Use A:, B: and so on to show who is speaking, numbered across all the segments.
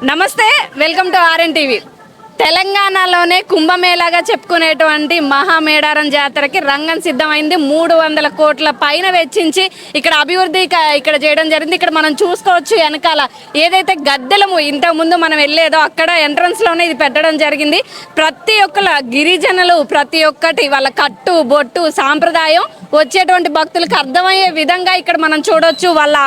A: నమస్తే, welcome to RN TV. తెలంగాణలోనే కుంభమేళాగా చెప్పుకునేటువంటి మహామేడారం జాతరకి రంగం సిద్ధమైంది. 300 కోట్ల పైన వెచ్చించి ఇక్కడ అభివృద్ధి ఇక్కడ చేయడం జరిగింది. ఇక్కడ మనం చూసుకోవచ్చు వెనకాల ఏదైతే గద్దెలము ఇంతకుముందు మనం వెళ్ళేదో అక్కడ ఎంట్రన్స్లోనే ఇది పెట్టడం జరిగింది. ప్రతి ఒక్కల గిరిజనులు ప్రతి ఒక్కటి వాళ్ళ కట్టు బొట్టు సాంప్రదాయం వచ్చేటువంటి భక్తులకు అర్థమయ్యే విధంగా ఇక్కడ మనం చూడొచ్చు. వాళ్ళ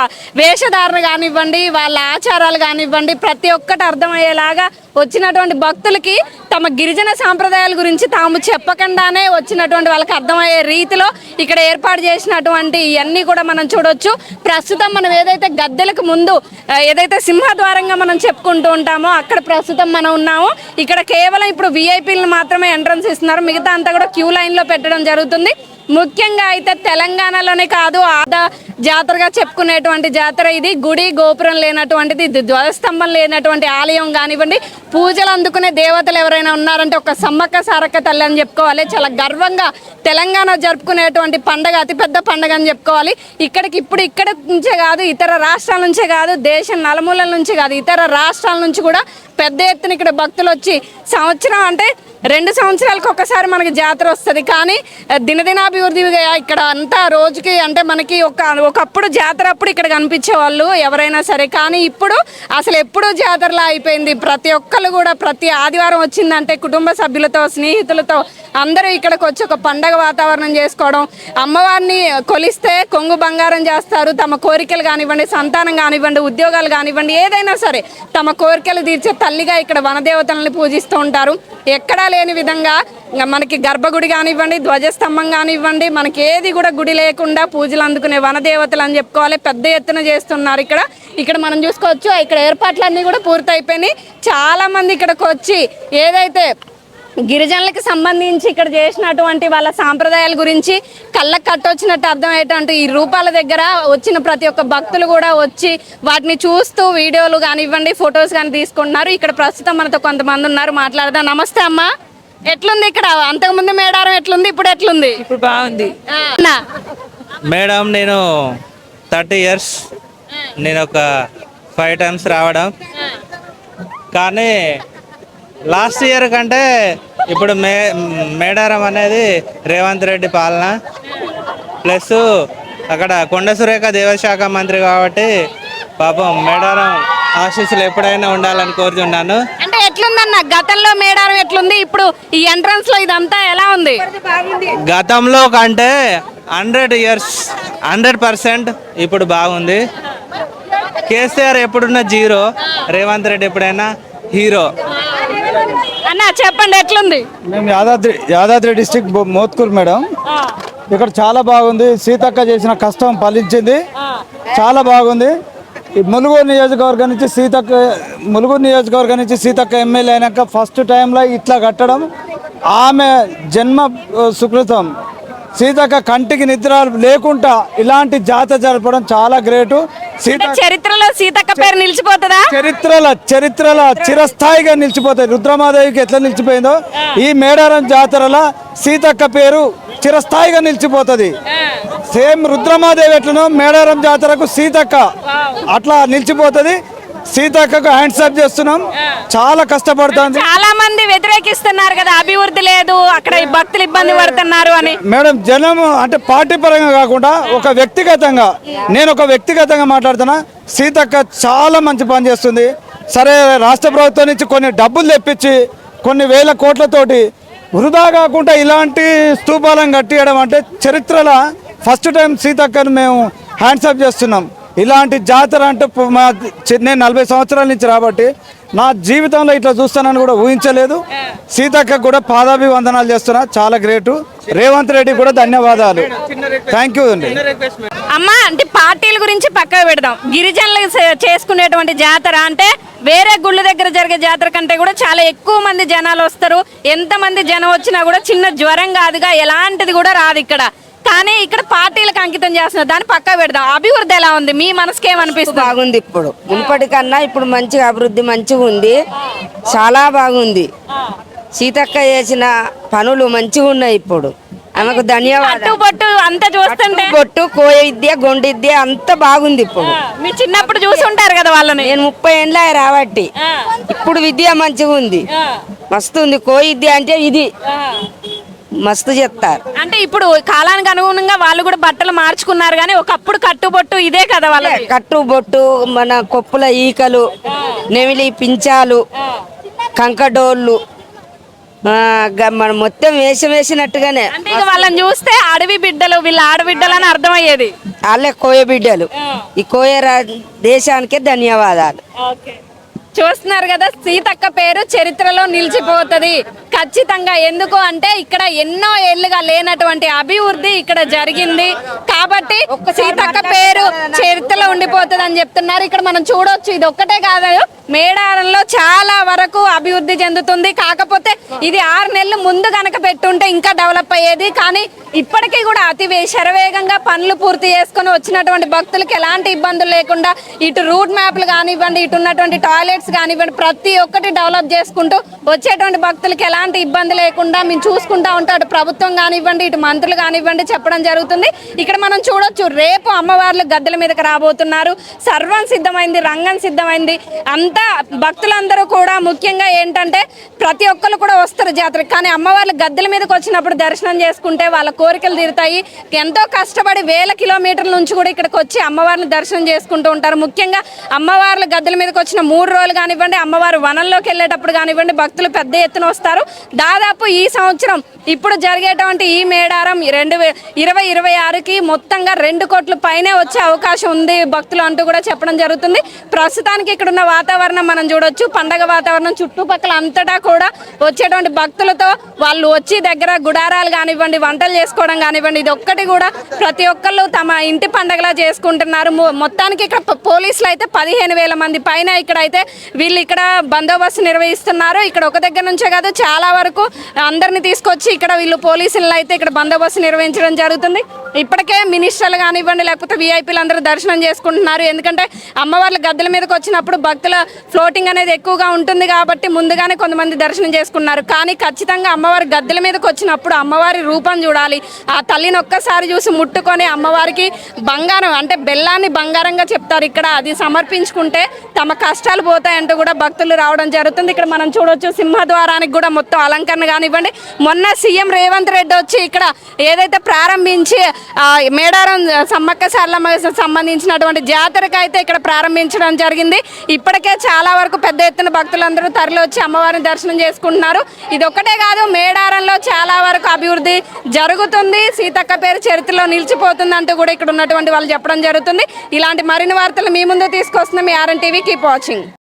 A: వేషధారణ కానివ్వండి, వాళ్ళ ఆచారాలు కానివ్వండి, ప్రతి ఒక్కటి అర్థమయ్యేలాగా వచ్చినటువంటి భక్తులకి తమ గిరిజన సాంప్రదాయాల గురించి తాము చెప్పకుండానే వచ్చినటువంటి వాళ్ళకి అర్థమయ్యే రీతిలో ఇక్కడ ఏర్పాటు చేసినటువంటి ఇవన్నీ కూడా మనం చూడొచ్చు. ప్రస్తుతం మనం ఏదైతే గద్దెలకు ముందు ఏదైతే సింహద్వారంగా మనం చెప్పుకుంటూ ఉంటామో అక్కడ ప్రస్తుతం మనం ఉన్నాము. ఇక్కడ కేవలం ఇప్పుడు విఐపీలను మాత్రమే ఎంట్రన్స్ ఇస్తున్నారు, మిగతా అంతా కూడా క్యూ లైన్లో పెట్టడం జరుగుతుంది. ముఖ్యంగా అయితే తెలంగాణలోనే కాదు ఆదా జాతరగా చెప్పుకునేటువంటి జాతర ఇది. గుడి గోపురం లేనటువంటిది, ధ్వజస్తంభం లేనటువంటి ఆలయం కానివ్వండి, పూజలు అందుకునే దేవతలు ఎవరైనా ఉన్నారంటే ఒక సమ్మక్క సారక్క తల్లి అని చెప్పుకోవాలి. చాలా గర్వంగా తెలంగాణ జరుపుకునేటువంటి పండగ, అతిపెద్ద పండగ అని చెప్పుకోవాలి. ఇక్కడ నుంచే కాదు, ఇతర రాష్ట్రాల నుంచే కాదు, దేశం నలుమూలల నుంచి కాదు, ఇతర రాష్ట్రాల నుంచి కూడా పెద్ద ఎత్తున ఇక్కడ భక్తులు వచ్చి సంవత్సరం అంటే 2 సంవత్సరాలకు ఒకసారి మనకి జాతర వస్తుంది. కానీ దినదినాభివృద్ధిగా ఇక్కడ అంతా రోజుకి అంటే మనకి ఒకప్పుడు జాతర అప్పుడు ఇక్కడ కనిపించేవాళ్ళు ఎవరైనా సరే, కానీ ఇప్పుడు అసలు ఎప్పుడూ జాతరలా అయిపోయింది. ప్రతి ఒక్కళ్ళు కూడా ప్రతి ఆదివారం వచ్చిందంటే కుటుంబ సభ్యులతో స్నేహితులతో అందరూ ఇక్కడికి వచ్చి ఒక పండగ వాతావరణం చేసుకోవడం, అమ్మవారిని కొలిస్తే కొంగు బంగారం చేస్తారు. తమ కోరికలు కానివ్వండి, సంతానం కానివ్వండి, ఉద్యోగాలు కానివ్వండి, ఏదైనా సరే తమ కోరికలు తీర్చే తల్లిగా ఇక్కడ వనదేవతలని పూజిస్తూ ఉంటారు. ఎక్కడా లేని విధంగా మనకి గర్భగుడి కానివ్వండి, ధ్వజస్తంభం కానివ్వండి, మనకి ఏది కూడా గుడి లేకుండా పూజలు అందుకునే వనదేవతలు అని చెప్పుకోవాలి. పెద్ద ఎత్తున చేస్తున్నారు ఇక్కడ మనం చూసుకోవచ్చు. ఇక్కడ ఏర్పాట్లన్నీ కూడా పూర్తయిపోయినాయి. చాలా మంది ఇక్కడికి వచ్చి ఏదైతే గిరిజనులకు సంబంధించి ఇక్కడ చేసినటువంటి వాళ్ళ సాంప్రదాయాల గురించి కళ్ళకు కట్టొచ్చినట్టు అర్థమయ్యేటువంటి ఈ రూపాల దగ్గర వచ్చిన ప్రతి ఒక్క భక్తులు కూడా వచ్చి వాటిని చూస్తూ వీడియోలు కానివ్వండి, ఫొటోస్ కానీ తీసుకుంటున్నారు. ఇక్కడ ప్రస్తుతం మనతో కొంతమంది ఉన్నారు, మాట్లాడదాం. నమస్తే అమ్మ, ఎట్లుంది ఇక్కడ? అంతకుముందు మేడారం ఎట్లుంది, ఇప్పుడు ఎట్లుంది?
B: ఇప్పుడు బాగుంది మేడం. నేను 30 years, నేను ఒక 5 times రావడం, కానీ లాస్ట్ ఇయర్ కంటే ఇప్పుడు మేడారం అనేది రేవంత్ రెడ్డి పాలన, ప్లస్ అక్కడ కొండ సురేఖ దేవశాఖ మంత్రి కాబట్టి పాపం మేడారం ఆశీస్సులు ఎప్పుడైనా ఉండాలని కోరుతున్నాను.
A: అంటే ఎట్లుందన్న గతంలో మేడారం ఎట్లుంది, ఇప్పుడు ఈ ఎంట్రన్స్ లో ఇదంతా ఎలా ఉంది?
B: గతంలో కంటే 100 years 100% ఇప్పుడు బాగుంది. కేసీఆర్ ఎప్పుడున్న జీరో, రేవంత్ రెడ్డి ఎప్పుడైనా హీరో.
A: అన్న చెప్పండి ఎట్లుంది?
C: మేము యాదాద్రి డిస్ట్రిక్ట్ మోత్కూర్ మేడం. ఇక్కడ చాలా బాగుంది. సీతక్క చేసిన కష్టం ఫలించింది, చాలా బాగుంది. ములుగూరు నియోజకవర్గం నుంచి సీతక్క ఎమ్మెల్యే అయినాక ఫస్ట్ టైంలో ఇట్లా కట్టడం ఆమె జన్మ సుకృతం. సీతక్క కంటికి నిద్ర లేకుండా ఇలాంటి జాతర జరపడం చాలా గ్రేటు.
A: చరిత్రలో సీతక్క పేరు నిలిచిపోతుందా?
C: చరిత్రల చిరస్థాయిగా నిలిచిపోతాయి. రుద్రమాదేవికి ఎట్లా నిలిచిపోయిందో ఈ మేడారం జాతరలో సీతక్క పేరు చిరస్థాయిగా నిలిచిపోతుంది. సేమ్ రుద్రమాదేవి ఎట్లనో మేడారం జాతరకు సీతక్క అట్లా నిలిచిపోతుంది. సీతక్కకు హ్యాండ్స్ అప్ చేస్తున్నాం. చాలా కష్టపడుతుంది.
A: చాలా మంది వ్యతిరేకిస్తున్నారు కదా, అభివృద్ధి లేదు, అక్కడ భక్తులు ఇబ్బంది పడుతున్నారు అని.
C: మేడం, జనం అంటే పార్టీ పరంగా కాకుండా నేను ఒక వ్యక్తిగతంగా మాట్లాడుతున్నా. సీతక్క చాలా మంచి పని చేస్తుంది. సరే, రాష్ట్ర ప్రభుత్వం నుంచి కొన్ని డబ్బులు తెప్పించి కొన్ని వేల కోట్లతోటి వృధా కాకుండా ఇలాంటి స్తూపాలను కట్టియడం అంటే చరిత్రలో ఫస్ట్ టైం సీతక్కను మేము హ్యాండ్స్ అప్ చేస్తున్నాం. ఇలాంటి జాతర అంటే నేను 40 సంవత్సరాల నుంచి రాబట్టి నా జీవితంలో ఇట్లా చూస్తానని కూడా ఊహించలేదు. సీతక్క కూడా పాదాభివందనాలు చేస్తున్నా, చాలా గ్రేటు. రేవంత్ రెడ్డి కూడా ధన్యవాదాలు. థ్యాంక్ యూ అండి.
A: అమ్మ, అంటే పార్టీల గురించి పక్కకు పెడదాం. గిరిజనులు చేసుకునేటువంటి జాతర అంటే వేరే గుళ్ళ దగ్గర జరిగే జాతర కంటే కూడా చాలా ఎక్కువ మంది జనాలు వస్తారు. ఎంతమంది జనం వచ్చినా కూడా చిన్న జ్వరం కాదుగా, ఎలాంటిది కూడా రాదు ఇక్కడ. కానీ ఇక్కడ పార్టీలకు అంకితం చేస్తున్నారు, దాన్ని పక్క పెడదాం. అభివృద్ధి ఎలా ఉంది? మీ మనసుకి ఏమనిపిస్తుంది?
D: బాగుంది. ఇప్పుడు మునుపటికన్నా ఇప్పుడు మంచిగా అభివృద్ధి మంచిగా ఉంది, చాలా బాగుంది. సీతక్క చేసిన పనులు మంచిగా ఉన్నాయి ఇప్పుడు. ఆమెకు ధన్యవాదాలు.
A: కట్టుబొట్టు అంతా చూస్తుంటే
D: బొట్టు కోయ విద్య గొండు విద్య అంత బాగుంది ఇప్పుడు.
A: మీ చిన్నప్పుడు చూసుంటారు కదా వాళ్ళని.
D: నేను 30 ఏళ్ళ రాబట్టి ఇప్పుడు విద్య మంచిగా ఉంది, మస్తు ఉంది. కోయ విద్య అంటే ఇది మస్తు చెప్తారు.
A: అంటే ఇప్పుడు కాలానికి అనుగుణంగా వాళ్ళు కూడా బట్టలు మార్చుకున్నారు కానీ ఒకప్పుడు కట్టుబొట్టు ఇదే కదా వాళ్ళకి.
D: కట్టు బొట్టు మన కొప్పుల ఈకలు, నెమిలి పించాలు, కంకడోళ్ళు, మనం మొత్తం వేషం వేసినట్టుగానే.
A: అంటే ఇక వాళ్ళని చూస్తే అడవి బిడ్డలు, వీళ్ళ ఆడబిడ్డలు అని అర్థమయ్యేది.
D: వాళ్ళే కోయ బిడ్డలు. ఈ కోయ దేశానికే ధన్యవాదాలు.
A: చూస్తున్నారు కదా, సీతక్క పేరు చరిత్రలో నిలిచిపోతుంది ఖచ్చితంగా. ఎందుకు అంటే ఇక్కడ ఎన్నో ఏళ్లుగా లేనటువంటి అభివృద్ధి ఇక్కడ జరిగింది కాబట్టి సీతక్క పేరు చరిత్రలో ఉండిపోతుంది అని చెప్తున్నారు. ఇక్కడ మనం చూడొచ్చు, ఇది ఒక్కటే కాదు, మేడారంలో చాలా వరకు అభివృద్ధి చెందుతుంది. కాకపోతే ఇది 6 నెలలు ముందు కనుక పెట్టుంటే ఇంకా డెవలప్ అయ్యేది. కానీ ఇప్పటికీ కూడా శరవేగంగా పనులు పూర్తి చేసుకుని వచ్చినటువంటి భక్తులకు ఎలాంటి ఇబ్బందులు లేకుండా ఇటు రూట్ మ్యాప్లు కానివ్వండి, ఇటు ఉన్నటువంటి టాయిలెట్స్ కానివ్వండి, ప్రతి ఒక్కటి డెవలప్ చేసుకుంటూ వచ్చేటువంటి భక్తులకు ఎలాంటి ఇబ్బంది లేకుండా మేము చూసుకుంటా ఉంటాడు ప్రభుత్వం కానివ్వండి, ఇటు మంత్రులు కానివ్వండి చెప్పడం జరుగుతుంది. ఇక్కడ మనం చూడొచ్చు, రేపు అమ్మవార్లు గద్దెల మీదకి రాబోతున్నారు. సర్వం సిద్ధమైంది, రంగం సిద్ధమైంది. అంతా భక్తులందరూ కూడా ముఖ్యంగా ఏంటంటే ప్రతి ఒక్కరు కూడా వస్తారు జాతరకి. కానీ అమ్మవార్లు గద్దెల మీదకి వచ్చినప్పుడు దర్శనం చేసుకుంటే వాళ్ళ కోరికలు తీరుతాయి. ఎంతో కష్టపడి వేల కిలోమీటర్ల నుంచి కూడా ఇక్కడికి వచ్చి అమ్మవారిని దర్శనం చేసుకుంటూ ఉంటారు. ముఖ్యంగా అమ్మవార్లు గద్దెల మీదకి వచ్చిన 3 రోజులు కానివ్వండి, అమ్మవారు వనంలోకి వెళ్ళేటప్పుడు కానివ్వండి, భక్తులు పెద్ద ఎత్తున వస్తారు. దాదాపు ఈ సంవత్సరం ఇప్పుడు జరిగేటువంటి ఈ మేడారం 2026కి మొత్తంగా 2 కోట్ల పైనే వచ్చే అవకాశం ఉంది భక్తులు అంటూ కూడా చెప్పడం జరుగుతుంది. ప్రస్తుతానికి ఇక్కడ ఉన్న వాతావరణం మనం చూడొచ్చు, పండగ వాతావరణం. చుట్టుపక్కల అంతటా కూడా వచ్చేటువంటి భక్తులతో వాళ్ళు వచ్చి దగ్గర గుడారాలు కానివ్వండి, వంటలు చేసుకోవడం కానివ్వండి, ఇది ఒక్కటి కూడా ప్రతి ఒక్కళ్ళు తమ ఇంటి పండగలా చేసుకుంటున్నారు. మొత్తానికి ఇక్కడ పోలీసులు అయితే 15,000 మంది పైన ఇక్కడైతే వీళ్ళు ఇక్కడ బందోబస్తు నిర్వహిస్తున్నారు. ఇక్కడ ఒక దగ్గర నుంచే కాదు, చాలా వరకు అందరిని తీసుకొచ్చి ఇక్కడ వీళ్ళు పోలీసులను అయితే ఇక్కడ బందోబస్తు నిర్వహించడం జరుగుతుంది. ఇప్పటికే మినిస్టర్లు కానివ్వండి, లేకపోతే విఐపీలు అందరూ దర్శనం చేసుకుంటున్నారు. ఎందుకంటే అమ్మవార్ల గద్దెల మీదకి వచ్చినప్పుడు భక్తుల ఫ్లోటింగ్ అనేది ఎక్కువగా ఉంటుంది కాబట్టి ముందుగానే కొంతమంది దర్శనం చేసుకున్నారు. కానీ ఖచ్చితంగా అమ్మవారి గద్దెల మీదకి వచ్చినప్పుడు అమ్మవారి రూపం చూడాలి. ఆ తల్లిని ఒక్కసారి చూసి ముట్టుకొని అమ్మవారికి బంగారం అంటే బెల్లాన్ని బంగారంగా చెప్తారు ఇక్కడ, అది సమర్పించుకుంటే తమ కష్టాలు పోతాయంటూ కూడా భక్తులు రావడం జరుగుతుంది. ఇక్కడ మనం చూడొచ్చు, సింహద్వారానికి కూడా మొత్తం అలంకరణ కానివ్వండి. మొన్న సీఎం రేవంత్ రెడ్డి వచ్చి ఇక్కడ ఏదైతే ప్రారంభించి మేడారం సమ్మక్క సారలమ్మ సంబంధించినటువంటి జాతరకు అయితే ఇక్కడ ప్రారంభించడం జరిగింది. ఇప్పటికే చాలా వరకు పెద్ద ఎత్తున భక్తులందరూ తరలి వచ్చి అమ్మవారిని దర్శనం చేసుకుంటున్నారు. ఇది ఒక్కటే కాదు, మేడారంలో చాలా వరకు అభివృద్ధి జరుగుతుంది. సీతక్క పేరు చరిత్రలో నిలిచిపోతుంది అంటూ కూడా ఇక్కడ ఉన్నటువంటి వాళ్ళు చెప్పడం జరుగుతుంది. ఇలాంటి మరిన్ని వార్తలు మీ ముందు తీసుకొస్తున్న మీ RN TV. Keep watching.